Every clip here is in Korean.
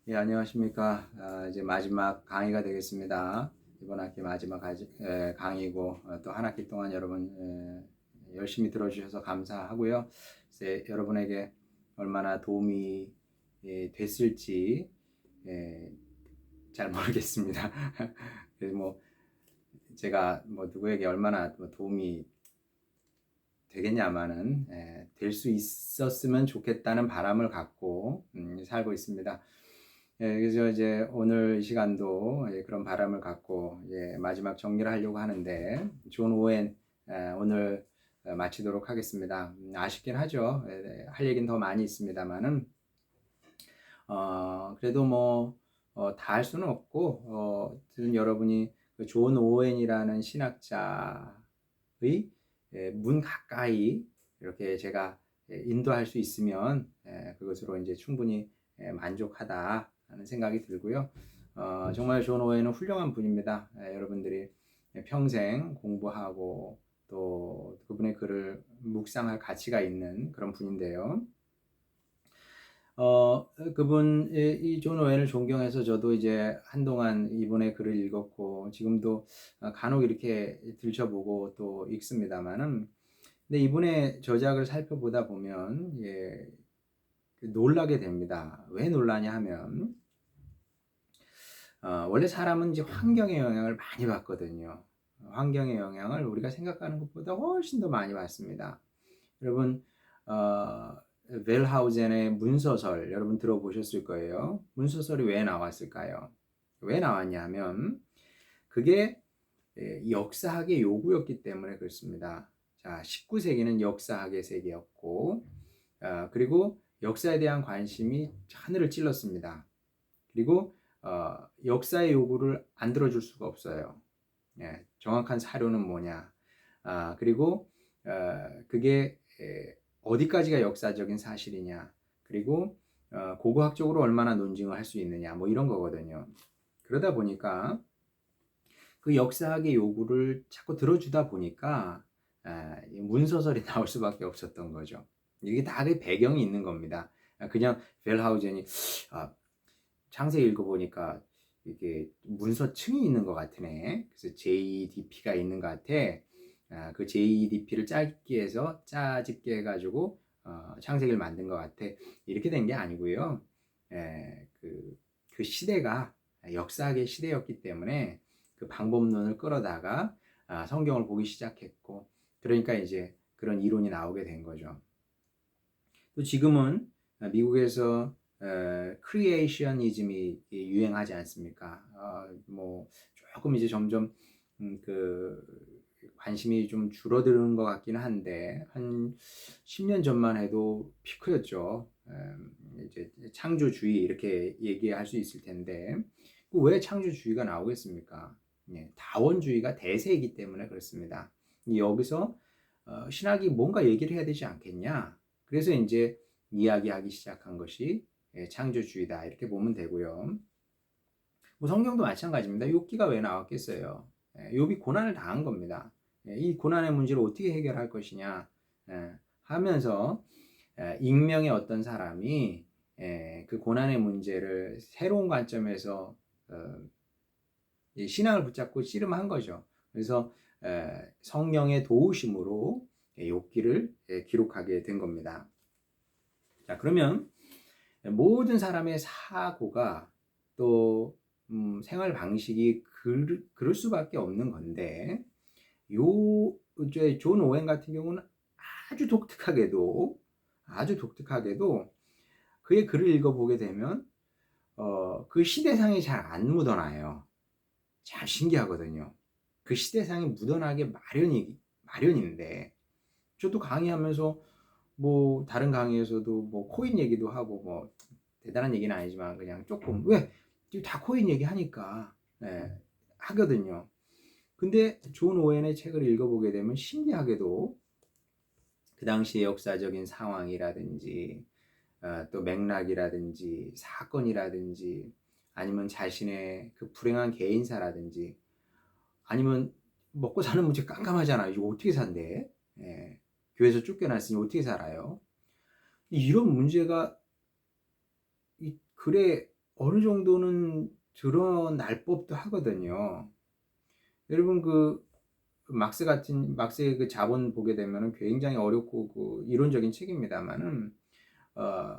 예, 안녕하십니까. 이제 마지막 강의가 되겠습니다. 이번 학기 마지막 강의고, 또 한 학기 동안 여러분 열심히 들어주셔서 감사하고요. 여러분에게 얼마나 도움이 됐을지 잘 모르겠습니다. 그래서 뭐 제가 뭐 누구에게 얼마나 뭐 도움이 되겠냐마는 될 수 있었으면 좋겠다는 바람을 갖고 살고 있습니다. 그래서 이제 오늘 이 시간도 그런 바람을 갖고 마지막 정리를 하려고 하는데 존 오웬 오늘 마치도록 하겠습니다. 아쉽긴 하죠. 할 얘기는 더 많이 있습니다만은 그래도 뭐 다 할 수는 없고 지금 여러분이 그 존 오웬이라는 신학자의 문 가까이 이렇게 제가 인도할 수 있으면 그것으로 이제 충분히 만족하다 하는 생각이 들고요. 정말 존 오웬은 훌륭한 분입니다. 여러분들이 평생 공부하고 또 그분의 글을 묵상할 가치가 있는 그런 분인데요. 이 존 오웬을 존경해서 저도 이제 한동안 이분의 글을 읽었고 지금도 간혹 이렇게 들춰보고 또 읽습니다만은 근데 이분의 저작을 살펴보다 보면 놀라게 됩니다. 왜 놀라냐 하면 원래 사람은 이제 환경의 영향을 많이 받거든요. 환경의 영향을 우리가 생각하는 것보다 훨씬 더 많이 받습니다. 여러분 웰하우젠의 문서설 여러분 들어보셨을 거예요. 문서설이 왜 나왔을까요? 왜 나왔냐 하면 그게 역사학의 요구였기 때문에 그렇습니다. 자, 19세기는 역사학의 세계였고 그리고 역사에 대한 관심이 하늘을 찔렀습니다. 그리고 역사의 요구를 안 들어줄 수가 없어요. 정확한 사료는 뭐냐. 그리고 그게 어디까지가 역사적인 사실이냐. 그리고 고고학적으로 얼마나 논증을 할 수 있느냐. 뭐 이런 거거든요. 그러다 보니까 그 역사학의 요구를 자꾸 들어주다 보니까 문서설이 나올 수밖에 없었던 거죠. 이게 다 그 배경이 있는 겁니다. 그냥 벨하우젠이 창세기 읽어보니까 이게 문서층이 있는 것 같으네. 그래서 JEDP가 있는 것 같아. 그 JEDP를 짧게 해서 짜집게 해가지고 창세기를 만든 것 같아. 이렇게 된 게 아니고요. 그 시대가 역사학의 시대였기 때문에 그 방법론을 끌어다가 성경을 보기 시작했고 그러니까 이제 그런 이론이 나오게 된 거죠. 또 지금은 미국에서 크리에이셔니즘이 유행하지 않습니까? 뭐 조금 이제 점점 그 관심이 좀 줄어드는 것 같기는 한데 한 10년 전만 해도 피크였죠. 이제 창조주의 이렇게 얘기할 수 있을 텐데 왜 창조주의가 나오겠습니까? 다원주의가 대세이기 때문에 그렇습니다. 여기서 신학이 뭔가 얘기를 해야 되지 않겠냐? 그래서 이제 이야기하기 시작한 것이 창조주의다 이렇게 보면 되고요. 뭐 성경도 마찬가지입니다. 욥기가 왜 나왔겠어요? 욥이 고난을 당한 겁니다. 이 고난의 문제를 어떻게 해결할 것이냐 하면서 익명의 어떤 사람이 그 고난의 문제를 새로운 관점에서 신앙을 붙잡고 씨름한 거죠. 그래서 성령의 도우심으로 욥기를 기록하게 된 겁니다. 자, 그러면 모든 사람의 사고가 또 생활 방식이 그럴 수밖에 없는 건데 이제 존 오웬 같은 경우는 아주 독특하게도 그의 글을 읽어보게 되면 그 시대상이 잘 안 묻어나요. 참 신기하거든요. 그 시대상이 묻어나게 마련인데 저도 강의하면서 뭐 다른 강의에서도 뭐 코인 얘기도 하고 뭐 대단한 얘기는 아니지만 그냥 조금 왜 다 코인 얘기하니까 하거든요. 근데 존 오웬의 책을 읽어보게 되면 신기하게도 그 당시의 역사적인 상황이라든지 또 맥락이라든지 사건이라든지 아니면 자신의 그 불행한 개인사라든지 아니면 먹고 사는 문제 깜깜하잖아요. 이거 어떻게 산대? 교회에서 쫓겨났으니 어떻게 살아요? 이런 문제가 이 글에 어느 정도는 드러날 법도 하거든요. 여러분 막스의 그 자본 보게 되면은 굉장히 어렵고 그 이론적인 책입니다만은 어,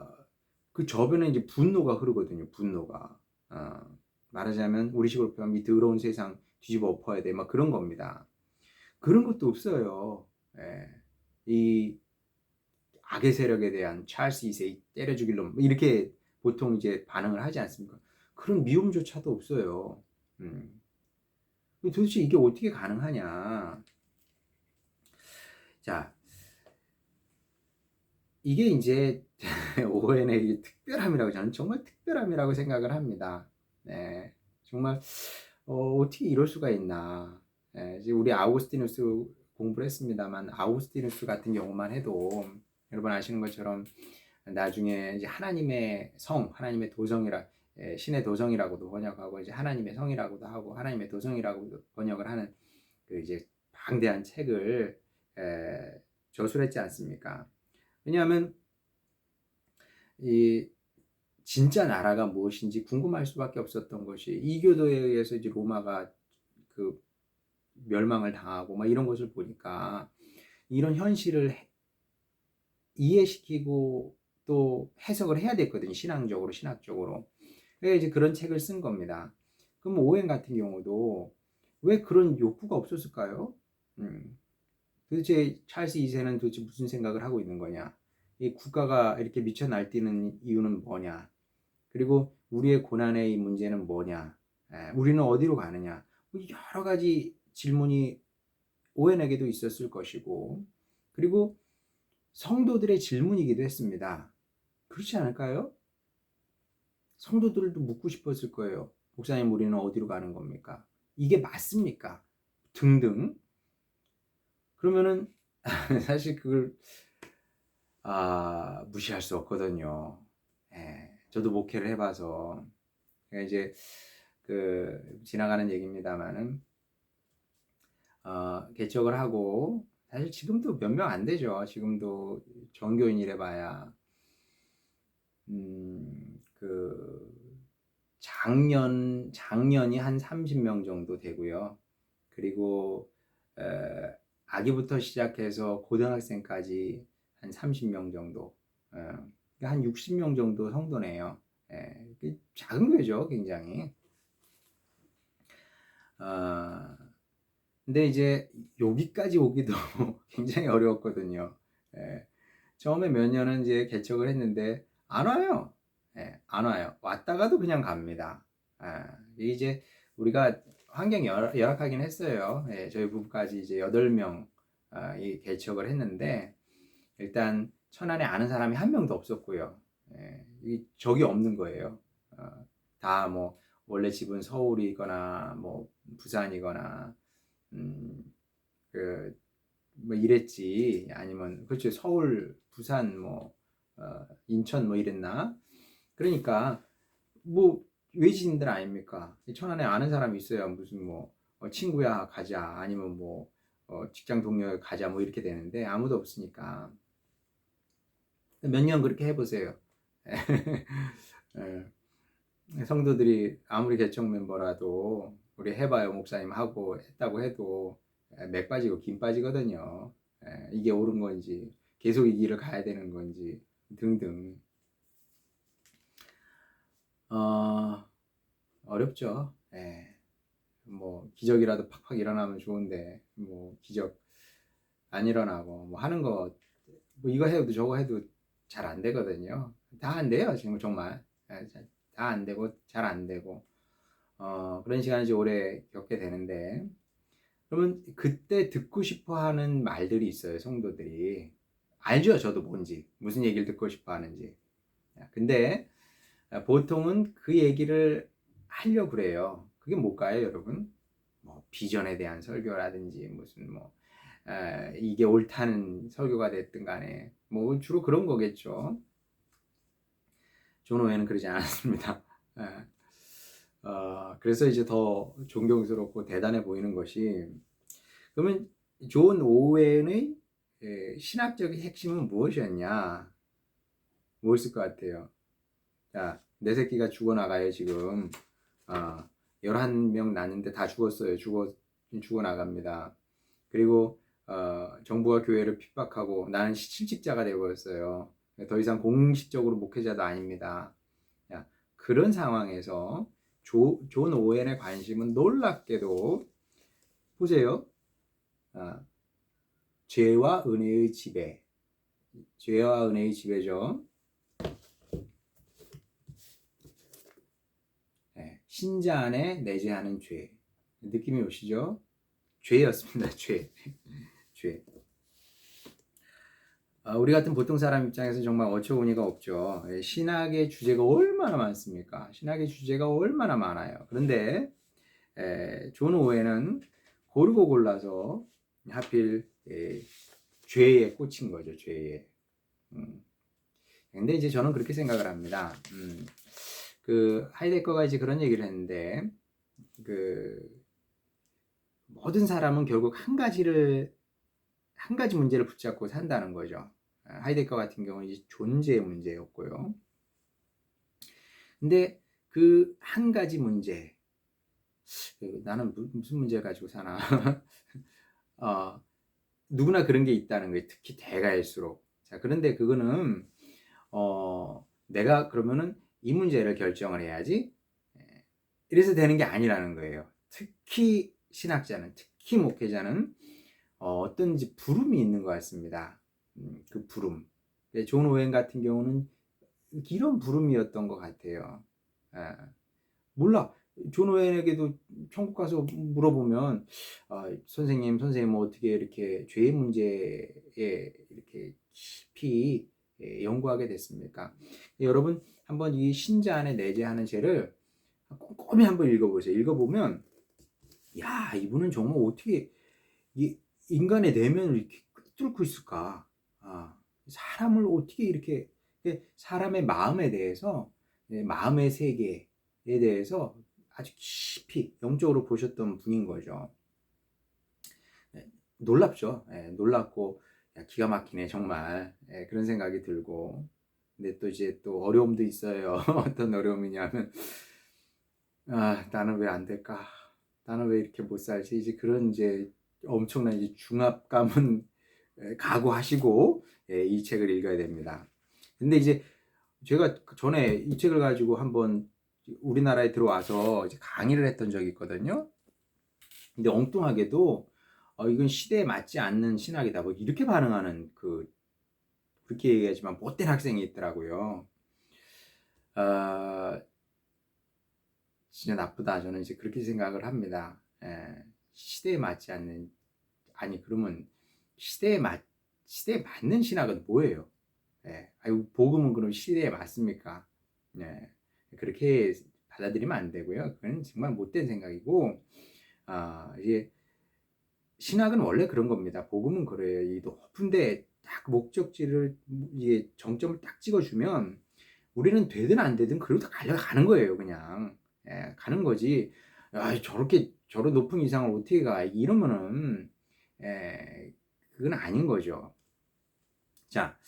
그 저변에 이제 분노가 흐르거든요. 분노가 말하자면 우리식으로 표현하면 이 더러운 세상 뒤집어 엎어야 돼 막 그런 겁니다. 그런 것도 없어요. 예. 이 악의 세력에 대한 찰스 2세 때려 죽일 놈 이렇게 보통 이제 반응을 하지 않습니까? 그런 미움조차도 없어요. 도대체 이게 어떻게 가능하냐? 자, 이게 이제 오웬의 특별함이라고 저는 정말 특별함이라고 생각을 합니다. 네, 정말 어떻게 이럴 수가 있나? 네, 지금 우리 아우구스티누스 공부를 했습니다만 아우구스티누스 같은 경우만 해도 여러분 아시는 것처럼 나중에 이제 하나님의 성, 하나님의 도성이라 신의 도성이라고도 번역하고 이제 하나님의 성이라고도 하고 하나님의 도성이라고도 번역을 하는 그 이제 방대한 책을 저술했지 않습니까? 왜냐하면 이 진짜 나라가 무엇인지 궁금할 수밖에 없었던 것이 이교도에 의해서 이제 로마가 그 멸망을 당하고 막 이런 것을 보니까 이런 현실을 이해시키고 또 해석을 해야 됐거든요. 신학적으로. 그래서 이제 그런 책을 쓴 겁니다. 그럼 오웬 같은 경우도 왜 그런 욕구가 없었을까요? 도대체 찰스 2세는 도대체 무슨 생각을 하고 있는 거냐? 이 국가가 이렇게 미쳐 날뛰는 이유는 뭐냐? 그리고 우리의 고난의 이 문제는 뭐냐? 우리는 어디로 가느냐? 뭐 여러 가지 질문이 오웬에게도 있었을 것이고, 그리고 성도들의 질문이기도 했습니다. 그렇지 않을까요? 성도들도 묻고 싶었을 거예요. 목사님, 우리는 어디로 가는 겁니까? 이게 맞습니까? 등등. 그러면은 사실 그걸 무시할 수 없거든요. 저도 목회를 해봐서 이제 그 지나가는 얘기입니다만은 개척을 하고 사실 지금도 몇 명 안 되죠. 지금도 전교인이래 봐야 그 장년이 한 30명 정도 되고요. 그리고 아기부터 시작해서 고등학생까지 한 30명 정도, 한 60명 정도 성도네요. 작은 교회죠, 굉장히. 근데 이제 여기까지 오기도 굉장히 어려웠거든요. 처음에 몇 년은 이제 개척을 했는데 안 와요. 안 와요. 왔다가도 그냥 갑니다. 이제 우리가 환경이 열악하긴 했어요. 저희 부부까지 이제 8명 이 개척을 했는데 일단 천안에 아는 사람이 한 명도 없었고요. 이 적이 없는 거예요. 다 뭐 원래 집은 서울이거나 뭐 부산이거나 뭐 이랬지 아니면 그렇죠 서울 부산 뭐 인천 뭐 이랬나 그러니까 뭐 외지인들 아닙니까 천안에 아는 사람이 있어야 무슨 뭐 친구야 가자 아니면 뭐 직장 동료 가자 뭐 이렇게 되는데 아무도 없으니까 몇 년 그렇게 해보세요. 성도들이 아무리 개척 멤버라도 우리 해봐요 목사님 하고 했다고 해도 맥 빠지고 김 빠지거든요. 이게 옳은 건지 계속 이 길을 가야 되는 건지 등등 어렵죠. 뭐 기적이라도 팍팍 일어나면 좋은데 뭐 기적 안 일어나고 뭐 하는 거 뭐 이거 해도 저거 해도 잘 안 되거든요. 다 안 돼요 지금 정말 다 안 되고 잘 안 되고 그런 시간을 이제 오래 겪게 되는데 그러면 그때 듣고 싶어 하는 말들이 있어요 성도들이 알죠 저도 뭔지 무슨 얘기를 듣고 싶어 하는지 근데 보통은 그 얘기를 하려고 그래요 그게 뭘까요 여러분 뭐 비전에 대한 설교라든지 무슨 뭐 이게 옳다는 설교가 됐든 간에 뭐 주로 그런 거겠죠 존 오웬은 그러지 않았습니다 그래서 이제 더 존경스럽고 대단해 보이는 것이 그러면 존 오웬의 신학적인 핵심은 무엇이었냐? 무엇일 것 같아요? 자, 내 새끼가 죽어나가요 지금. 11명 낳는데 다 죽었어요. 죽어나갑니다. 그리고 정부가 교회를 핍박하고 나는 실직자가 되어버렸어요. 더 이상 공식적으로 목회자도 아닙니다. 그런 상황에서 존 오웬의 관심은 놀랍게도 보세요. 죄와 은혜의 지배. 죄와 은혜의 지배죠. 신자 안에 내재하는 죄. 느낌이 오시죠? 죄였습니다. 죄. 우리 같은 보통 사람 입장에서 정말 어처구니가 없죠. 신학의 주제가 얼마나 많습니까? 신학의 주제가 얼마나 많아요. 그런데 존 오웬은 고르고 골라서 하필 죄에 꽂힌 거죠. 죄에. 근데 이제 저는 그렇게 생각을 합니다. 그 하이데거가 이제 그런 얘기를 했는데 모든 사람은 결국 한 가지 문제를 붙잡고 산다는 거죠. 하이데거 같은 경우는 이제 존재의 문제였고요. 근데 그 한 가지 문제, 나는 무슨 문제를 가지고 사나? 누구나 그런 게 있다는 거예요. 특히 대가일수록. 자, 그런데 그거는 내가 그러면은 이 문제를 결정을 해야지. 이래서 되는 게 아니라는 거예요. 특히 신학자는, 특히 목회자는 어떤지 부름이 있는 것 같습니다. 그 부름. 존 오웬 같은 경우는 이런 부름이었던 것 같아요. 몰라. 존 오웬에게도 천국 가서 물어보면 선생님 뭐 어떻게 이렇게 죄의 문제에 이렇게 깊이 연구하게 됐습니까? 여러분 한번 이 신자 안에 내재하는 죄를 꼼꼼히 한번 읽어보세요. 읽어보면 야, 이분은 정말 어떻게 이 인간의 내면을 이렇게 뚫고 있을까? 사람을 어떻게 이렇게 사람의 마음에 대해서, 마음의 세계에 대해서 아주 깊이 영적으로 보셨던 분인 거죠. 놀랍죠. 놀랍고 기가 막히네 정말. 그런 생각이 들고. 근데 또 이제 또 어려움도 있어요. 어떤 어려움이냐면 나는 왜 안 될까? 나는 왜 이렇게 못 살지? 이제 그런 이제 엄청난 이제 중압감은 각오하시고 이 책을 읽어야 됩니다. 근데 이제 제가 전에 이 책을 가지고 한번 우리나라에 들어와서 이제 강의를 했던 적이 있거든요. 근데 엉뚱하게도 이건 시대에 맞지 않는 신학이다. 뭐 이렇게 반응하는 그렇게 얘기하지만 못된 학생이 있더라고요. 진짜 나쁘다. 저는 이제 그렇게 생각을 합니다. 시대에 맞지 않는, 아니 그러면 시대에 맞는 신학은 뭐예요? 복음은 그럼 시대에 맞습니까? 그렇게 받아들이면 안 되고요. 그건 정말 못된 생각이고, 이제 신학은 원래 그런 겁니다. 복음은 그래요. 이 높은데 딱 목적지를 이게 정점을 딱 찍어주면 우리는 되든 안 되든 그래도 가는 거예요. 그냥 가는 거지. 저런 높은 이상을 어떻게 가? 이러면은 그건 아닌 거죠. 자,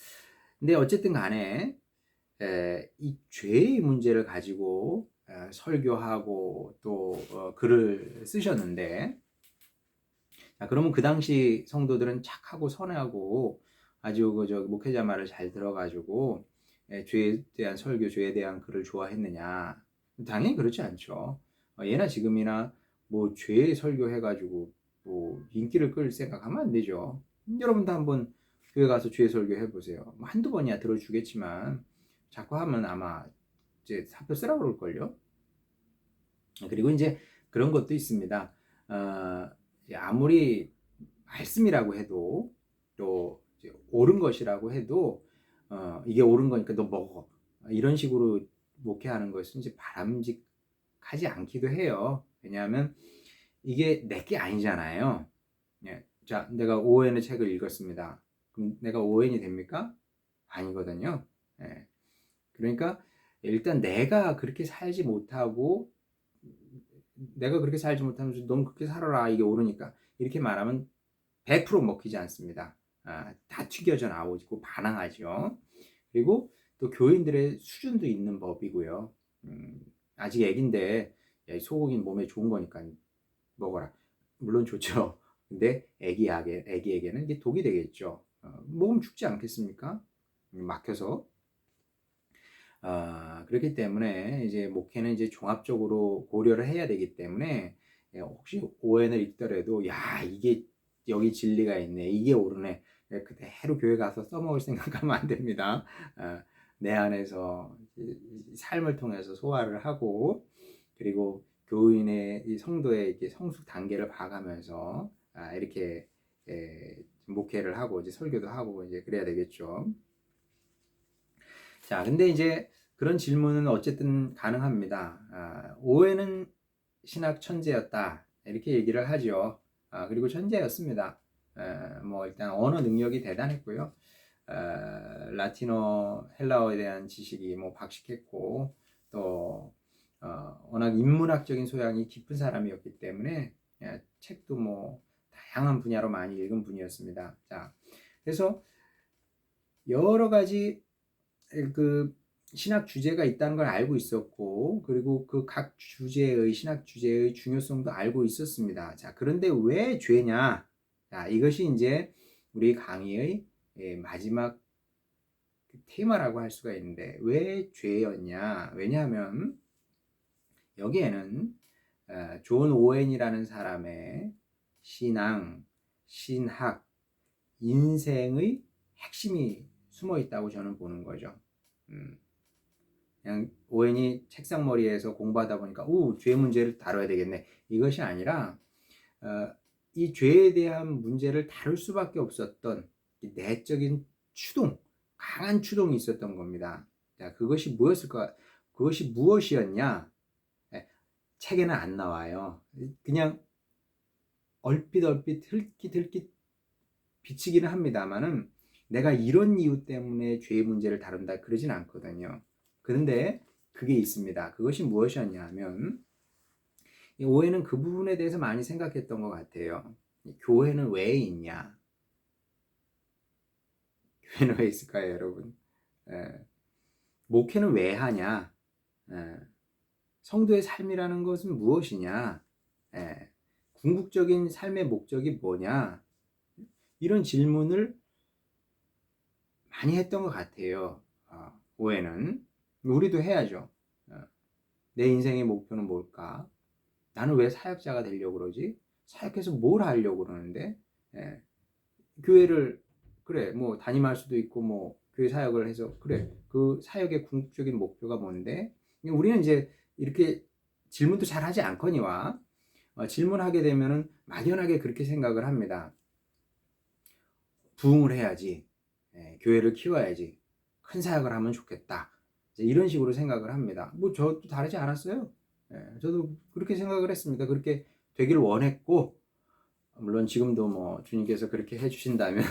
근데 어쨌든 간에 이 죄의 문제를 가지고 설교하고 또 글을 쓰셨는데, 그러면 그 당시 성도들은 착하고 선하고 아주 목회자 말을 잘 들어가지고 죄에 대한 설교, 죄에 대한 글을 좋아했느냐? 당연히 그렇지 않죠. 예나 지금이나 뭐 죄 설교해가지고 뭐 인기를 끌 생각하면 안 되죠. 여러분도 한번 교회 가서 죄 설교 해보세요. 뭐 한두 번이야 들어주겠지만 자꾸 하면 아마 이제 사표 쓰라고 그럴걸요. 그리고 이제 그런 것도 있습니다. 아무리 말씀이라고 해도 또 옳은 것이라고 해도 이게 옳은 거니까 너 먹어, 이런 식으로 목회하는 것은 이제 바람직하지 않기도 해요. 왜냐하면 이게 내게 아니잖아요. 자, 내가 오웬의 책을 읽었습니다. 그럼 내가 오웬이 됩니까? 아니거든요. 그러니까 일단 내가 그렇게 살지 못하고 내가 그렇게 살지 못하면서 넌 그렇게 살아라, 이게 옳으니까, 이렇게 말하면 100% 먹히지 않습니다. 다 튀겨져 나오고 반항하죠. 그리고 또 교인들의 수준도 있는 법이고요. 아직 애기인데 야, 소고기는 몸에 좋은 거니까 먹어라. 물론 좋죠. 근데 애기에게는 이게 독이 되겠죠. 먹으면 죽지 않겠습니까? 막혀서. 그렇기 때문에 이제 목회는 이제 종합적으로 고려를 해야 되기 때문에 혹시 오해를 읽더라도 야 이게 여기 진리가 있네 이게 옳으네 그대로 교회 가서 써먹을 생각하면 안 됩니다. 내 안에서 삶을 통해서 소화를 하고 그리고 교인의 이 성도의 이렇게 성숙 단계를 봐가면서 이렇게 목회를 하고 이제 설교도 하고 이제 그래야 되겠죠. 자, 근데 이제 그런 질문은 어쨌든 가능합니다. 오해는 신학 천재였다. 이렇게 얘기를 하죠. 그리고 천재였습니다. 뭐 일단 언어 능력이 대단했고요. 라틴어, 헬라어에 대한 지식이 뭐 박식했고 또 워낙 인문학적인 소양이 깊은 사람이었기 때문에 책도 뭐 다양한 분야로 많이 읽은 분이었습니다. 자, 그래서 여러 가지 그 신학 주제가 있다는 걸 알고 있었고 그리고 그 각 주제의 신학 주제의 중요성도 알고 있었습니다. 자, 그런데 왜 죄냐? 자, 이것이 이제 우리 강의의 마지막 테마라고 할 수가 있는데 왜 죄였냐? 왜냐하면 여기에는 존 오웬이라는 사람의 신앙, 신학, 인생의 핵심이 숨어 있다고 저는 보는 거죠. 그냥 오웬이 책상 머리에서 공부하다 보니까 죄 문제를 다뤄야 되겠네. 이것이 아니라 이 죄에 대한 문제를 다룰 수밖에 없었던 내적인 추동, 강한 추동이 있었던 겁니다. 자, 그것이 무엇일까? 그것이 무엇이었냐? 책에는 안 나와요. 그냥 얼핏 흘깃 비치기는 합니다만은 내가 이런 이유 때문에 죄의 문제를 다룬다 그러진 않거든요. 그런데 그게 있습니다. 그것이 무엇이었냐 하면 오해는 그 부분에 대해서 많이 생각했던 것 같아요. 교회는 왜 있냐? 교회는 왜 있을까요, 여러분? 목회는 왜 하냐? 성도의 삶이라는 것은 무엇이냐? 궁극적인 삶의 목적이 뭐냐? 이런 질문을 많이 했던 것 같아요. 오해는. 우리도 해야죠. 내 인생의 목표는 뭘까? 나는 왜 사역자가 되려고 그러지? 사역해서 뭘 하려고 그러는데? 교회를 그래 뭐 담임할 수도 있고 뭐 교회 사역을 해서 그래 그 사역의 궁극적인 목표가 뭔데? 우리는 이제 이렇게 질문도 잘 하지 않거니와 질문하게 되면은 막연하게 그렇게 생각을 합니다. 부흥을 해야지, 교회를 키워야지, 큰 사역을 하면 좋겠다. 이런 식으로 생각을 합니다. 뭐 저도 다르지 않았어요. 저도 그렇게 생각을 했습니다. 그렇게 되기를 원했고 물론 지금도 뭐 주님께서 그렇게 해주신다면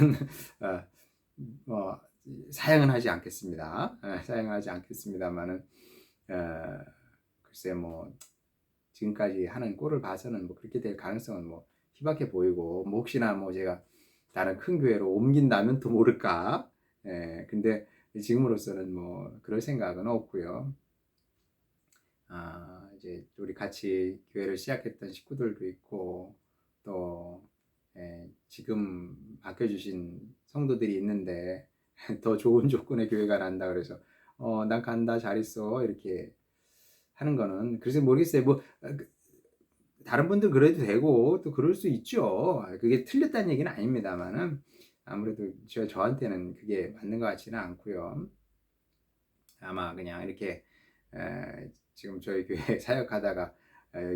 뭐 사양은 하지 않겠습니다. 사양은 하지 않겠습니다만은 글쎄 뭐 지금까지 하는 꼴을 봐서는 뭐 그렇게 될 가능성은 뭐 희박해 보이고 뭐 혹시나 뭐 제가 다른 큰 교회로 옮긴다면 또 모를까. 근데 지금으로서는 뭐 그럴 생각은 없고요. 이제 우리 같이 교회를 시작했던 식구들도 있고 또 지금 맡겨주신 성도들이 있는데 더 좋은 조건의 교회가 난다 그래서 난 간다 잘 있어 이렇게 하는 거는 글쎄 모르겠어요. 뭐 다른 분들 그래도 되고 또 그럴 수 있죠. 그게 틀렸다는 얘기는 아닙니다만은 아무래도 저한테는 그게 맞는 것 같지는 않고요. 아마 그냥 이렇게 지금 저희 교회 사역하다가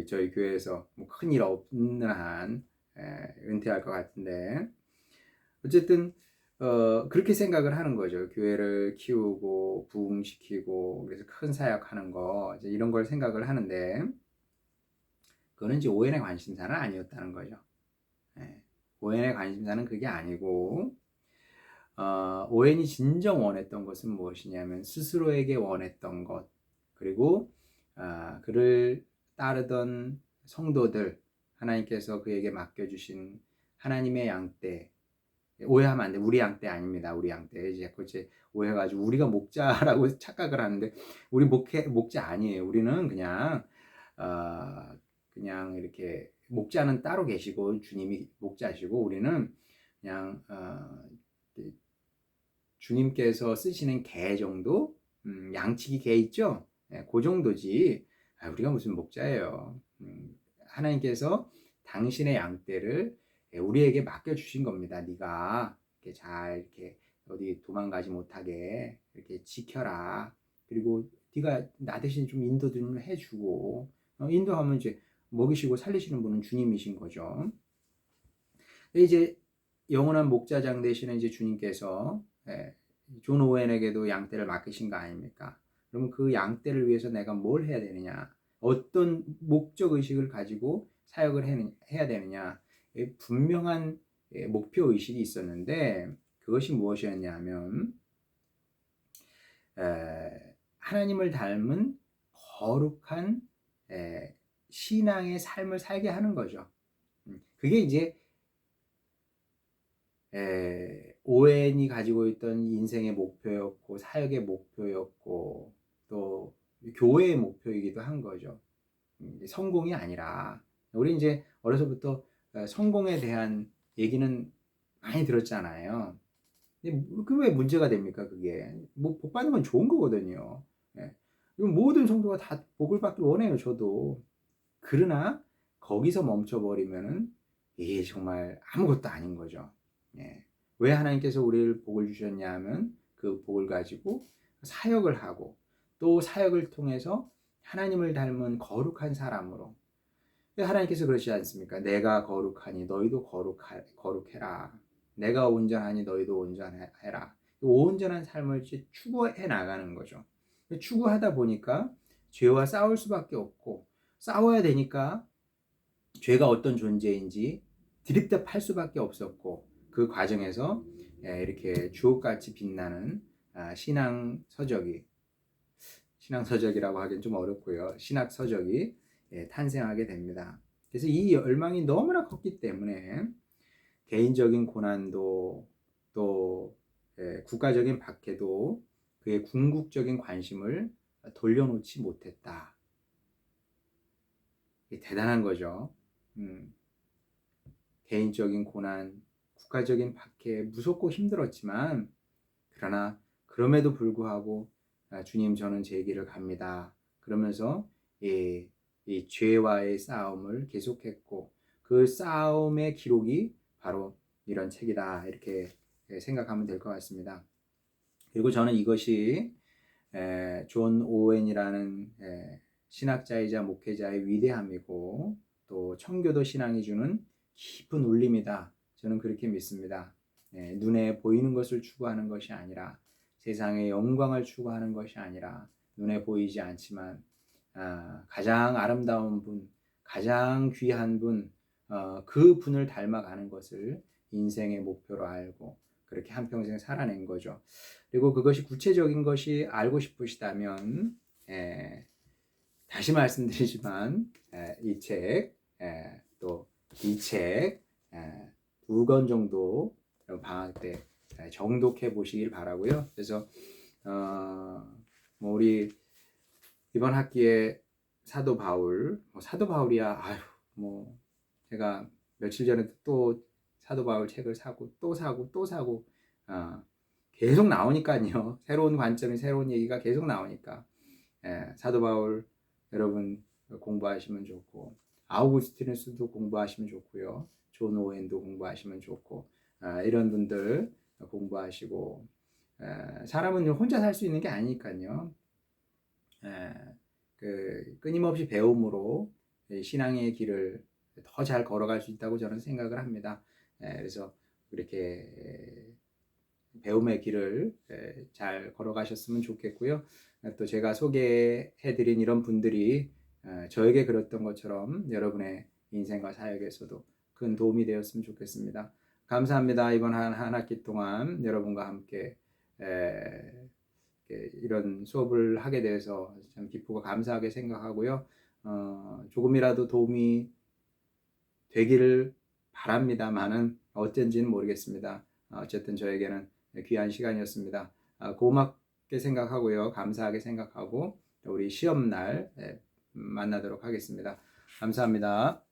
저희 교회에서 뭐 큰일 없는 한 은퇴할 것 같은데 어쨌든 그렇게 생각을 하는 거죠. 교회를 키우고 부흥시키고 그래서 큰 사역하는 거 이제 이런 걸 생각을 하는데 그거는 이제 오해의 관심사는 아니었다는 거죠. 오웬의 관심사는 그게 아니고 오웬이 진정 원했던 것은 무엇이냐면 스스로에게 원했던 것 그리고 그를 따르던 성도들 하나님께서 그에게 맡겨주신 하나님의 양떼 오해하면 안 돼. 우리 양떼 아닙니다. 우리 양떼. 이제 자꾸 이제 오해해가지고 우리가 목자라고 착각을 하는데 우리 목자 아니에요. 우리는 그냥 그냥 이렇게 목자는 따로 계시고 주님이 목자시고 우리는 그냥 주님께서 쓰시는 개 정도 양치기 개 있죠? 예, 그 정도지. 우리가 무슨 목자예요. 하나님께서 당신의 양떼를 우리에게 맡겨주신 겁니다. 네가 이렇게 잘 이렇게 어디 도망가지 못하게 이렇게 지켜라. 그리고 네가 나 대신 좀 인도 좀 해주고 인도하면 이제 먹이시고 살리시는 분은 주님이신 거죠. 이제 영원한 목자장 되시는 이제 주님께서 존 오웬에게도 양떼를 맡기신 거 아닙니까? 그러면 그 양떼를 위해서 내가 뭘 해야 되느냐? 어떤 목적 의식을 가지고 사역을 해야 되느냐? 분명한 목표 의식이 있었는데 그것이 무엇이었냐 하면 하나님을 닮은 거룩한 신앙의 삶을 살게 하는 거죠. 그게 이제 오웬이 가지고 있던 인생의 목표였고 사역의 목표였고 또 교회의 목표이기도 한 거죠. 성공이 아니라 우리 이제 어려서부터 성공에 대한 얘기는 많이 들었잖아요. 그 왜 문제가 됩니까? 그게 뭐 복 받는 건 좋은 거거든요. 모든 성도가 다 복을 받길 원해요. 저도. 그러나 거기서 멈춰버리면은 이게 정말 아무것도 아닌 거죠. 왜 하나님께서 우리를 복을 주셨냐 하면 그 복을 가지고 사역을 하고 또 사역을 통해서 하나님을 닮은 거룩한 사람으로 하나님께서 그러시지 않습니까? 내가 거룩하니 너희도 거룩해라. 내가 온전하니 너희도 온전해라. 온전한 삶을 추구해 나가는 거죠. 추구하다 보니까 죄와 싸울 수밖에 없고 싸워야 되니까 죄가 어떤 존재인지 드립답할 수밖에 없었고 그 과정에서 이렇게 주옥같이 빛나는 신앙서적이라고 하기는 좀 어렵고요. 신학서적이 탄생하게 됩니다. 그래서 이 열망이 너무나 컸기 때문에 개인적인 고난도 또 국가적인 박해도 그의 궁극적인 관심을 돌려놓지 못했다. 대단한 거죠. 개인적인 고난, 국가적인 박해 무섭고 힘들었지만 그러나 그럼에도 불구하고 주님 저는 제 길을 갑니다. 그러면서 이 죄와의 싸움을 계속했고 그 싸움의 기록이 바로 이런 책이다 이렇게 생각하면 될 것 같습니다. 그리고 저는 이것이 존 오웬이라는 신학자이자 목회자의 위대함이고 또 청교도 신앙이 주는 깊은 울림이다. 저는 그렇게 믿습니다. 눈에 보이는 것을 추구하는 것이 아니라 세상의 영광을 추구하는 것이 아니라 눈에 보이지 않지만 가장 아름다운 분, 가장 귀한 분, 그 분을 닮아가는 것을 인생의 목표로 알고 그렇게 한평생 살아낸 거죠. 그리고 그것이 구체적인 것이 알고 싶으시다면 다시 말씀드리지만 이 책, 또 이 책 두 권 정도 방학 때 정독해 보시길 바라고요. 그래서 뭐 우리 이번 학기에 사도 바울이야. 아유 뭐 제가 며칠 전에 또 사도 바울 책을 사고 또 사고 계속 나오니까요. 새로운 관점이 새로운 얘기가 계속 나오니까 사도 바울 여러분 공부하시면 좋고 아우구스티누스도 공부하시면 좋고요. 존 오웬도 공부하시면 좋고 이런 분들 공부하시고 사람은 혼자 살 수 있는 게 아니니까요. 끊임없이 배움으로 신앙의 길을 더 잘 걸어갈 수 있다고 저는 생각을 합니다. 그래서 그렇게 배움의 길을 잘 걸어가셨으면 좋겠고요. 또 제가 소개해드린 이런 분들이 저에게 그랬던 것처럼 여러분의 인생과 사역에서도 큰 도움이 되었으면 좋겠습니다. 감사합니다. 이번 한 학기 동안 여러분과 함께 이런 수업을 하게 돼서 참 기쁘고 감사하게 생각하고요. 조금이라도 도움이 되기를 바랍니다만은 어쩐지는 모르겠습니다. 어쨌든 저에게는 귀한 시간이었습니다. 고맙게 생각하고요. 감사하게 생각하고 우리 시험날 만나도록 하겠습니다. 감사합니다.